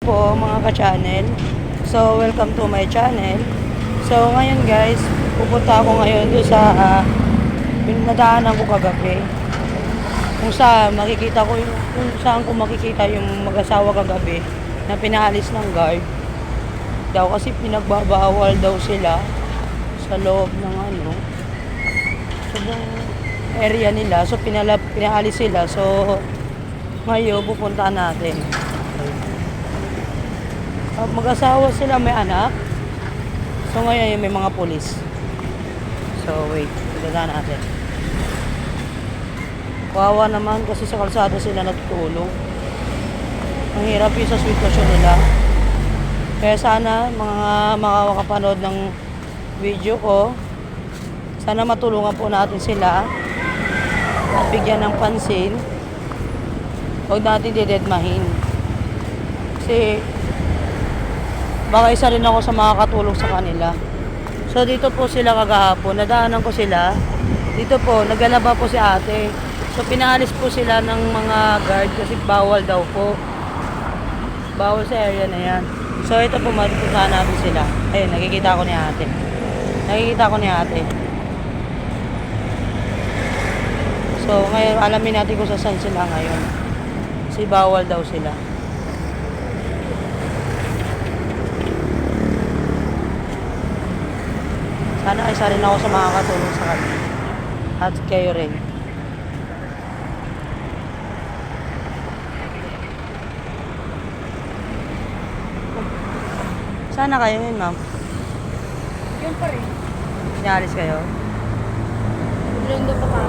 po mga ka-channel. So, welcome to my channel. So, ngayon guys, pupunta ako ngayon doon sa nadaanan ko kagabi. Kung saan makikita ko yung kung saan ko makikita yung mag-asawa kagabi na pinaalis ng guard. Daw kasi pinagbabawal daw sila sa loob ng sa area nila. So, pinaalis sila. So, ngayon pupunta natin. Mag-asawa sila, may anak. So ngayon may mga pulis. So wait, tignan natin. Kawawa naman kasi sa kalsada sila natutulog. Ang hirap yung sa sitwasyon nila. Kaya sana mga makakapanood ng video ko, sana matulungan po natin sila at bigyan ng pansin. Huwag natin didedmahin. Kasi baka isa rin ako sa makakatulong sa kanila. So dito po sila kagahapon, nadaanan ko sila. Dito po, naglalaba po si ate. So pinaalis po sila ng mga guard kasi bawal daw po. Bawal sa area na yan. So ito po, mapupuntahan natin sila. Ayun, nakikita ko ni ate. Nakikita ko ni ate. So ngayon, alamin natin kung saan sila ngayon. Kasi bawal daw sila. Sana isa rin ako sa makakatulong sa kanila. At kayo rin. Sana kayo yun, ma'am? Yun pa rin. Pinalis kayo? Lindo pa pa.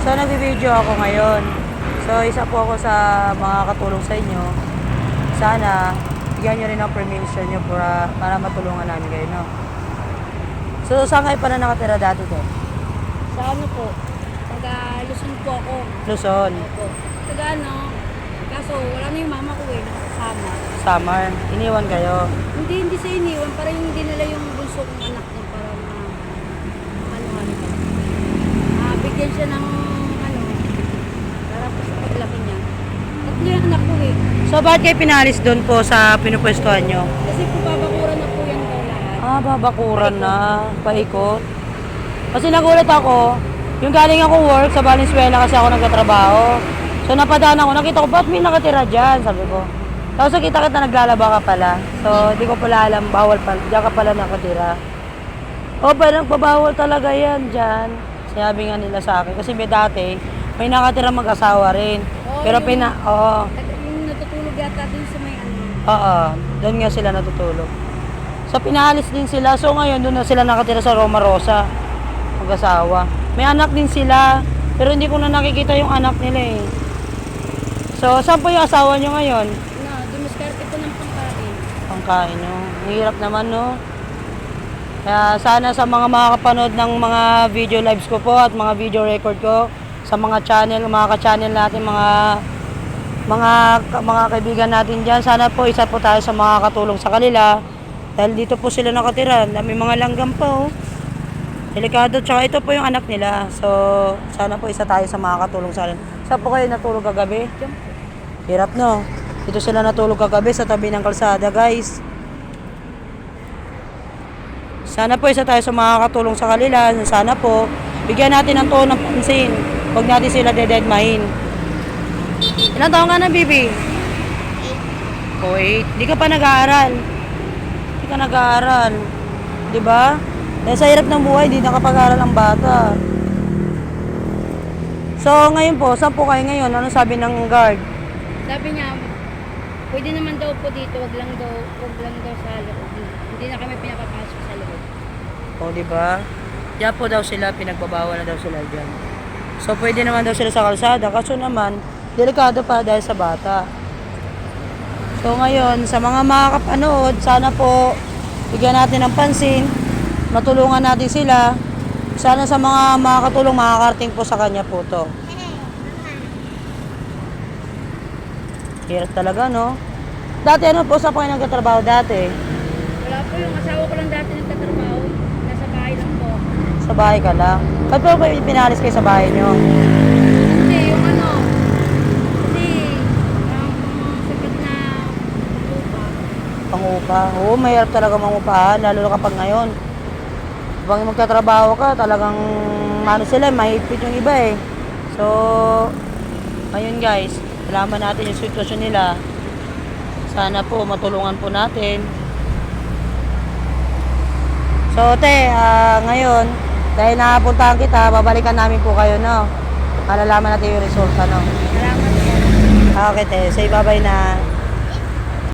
So, nag-video ako ngayon. So, isa po ako sa mga katulong sa inyo. Sana, bigyan nyo rin ang permission nyo para matulungan namin kayo, no? So, saan kayo pala nakatira dati to? Sa ano po? Taga Luzon po ako. Luzon. Opo. Taga ano? Kaso wala na yung mama ko nakasama. Summer. Iniwan kayo. Hindi sa iniwan. Parang hindi nila yung bunso kong anak niya para bigyan siya ng para po sa paglaki niya. Tatlo yung anak ko So, bakit kayo pinalis doon po sa pinupwestuhan nyo? Kasi po babakuran na po yan daw lahat. Babakuran na. Paikot. Kasi nagulat ako, yung galing ako work sa Valenzuela kasi ako nagtatrabaho. So, napadaan ako, nakita ko, ba't may nakatira dyan? Sabi ko. Tapos nakita kita naglalaba ka pala. So, di ko pala alam, bawal pala. Diyan ka pala nakatira. Pero nagpabawal talaga yan dyan. Sinabi nga nila sa akin. Kasi may dati, may nakatira mag-asawa rin. Pero Yung natutulog yata din sa may doon nga sila natutulog. So, pinaalis din sila. So, ngayon, doon na sila nakatira sa Roma Rosa. Mag-asawa. May anak din sila. Pero hindi ko na nakikita yung anak nila eh. So, saan po yung asawa nyo ngayon? Dumiskarte po ng pangkain. Pangkain nyo. Mahirap naman, no? Kaya sana sa mga makakapanood ng mga video lives ko po at mga video record ko sa mga channel, mga ka-channel natin, mga kaibigan natin dyan, sana po isa po tayo sa mga katulong sa kanila. Dahil dito po sila nakatira. May mga langgam pa, oh. Delikado. Tsaka ito po yung anak nila. So, sana po isa tayo sa mga katulong sa kanila. Saan po kayo natulog kagabi? Hirap, no? Dito sila natulog kagabi sa tabi ng kalsada, guys. Sana po isa tayo sa mga katulong sa kanila. Sana po, bigyan natin ng tono ng pansin. Huwag natin sila dededmahin. Ilang taon ka na, Bibi? 8. Di ka pa nag-aaral. Di ka nag-aaral. Diba? Dahil sa hirap ng buhay, di nakapag-aaral ang bata. So, ngayon po, saan po kayo ngayon? Ano sabi ng guard? Sabi niya, pwede naman daw po dito, wag lang daw sa loob. Hindi na kami pinapapasok sa loob. O, diba? Diyan po daw sila, pinagbabawal na daw sila dyan. So, pwede naman daw sila sa kalsada. Kaso naman, delikado pa dahil sa bata. So, ngayon, sa mga makakapanood, sana po, bigyan natin ng pansin, matulungan natin sila. Sana sa mga makakatulong, makakarating po sa kanya po to. Hirap talaga, no? Dati ano po, saan po kayo nagtatrabaho dati? Wala po, yung asawa ko lang dati nagtatrabaho. Nasa bahay lang po. Sa Sa bahay ka lang. Ba't ba pinalis kayo sa bahay nyo? Hindi, yung ano, kasi, ang sagot na lupa. Pangupa. Oo, mahirap talaga mangupahan, lalo na kapag ngayon. Pag magtatrabaho ka, talagang ano sila, mahigpit yung iba eh. So, ayun guys, alaman natin yung sitwasyon nila. Sana po matulungan po natin. So, te, ngayon, dahil nakapuntahan kita, babalikan namin po kayo, no? Malalaman natin yung resulta, no? Salamat po. Okay, te. Say bye-bye na.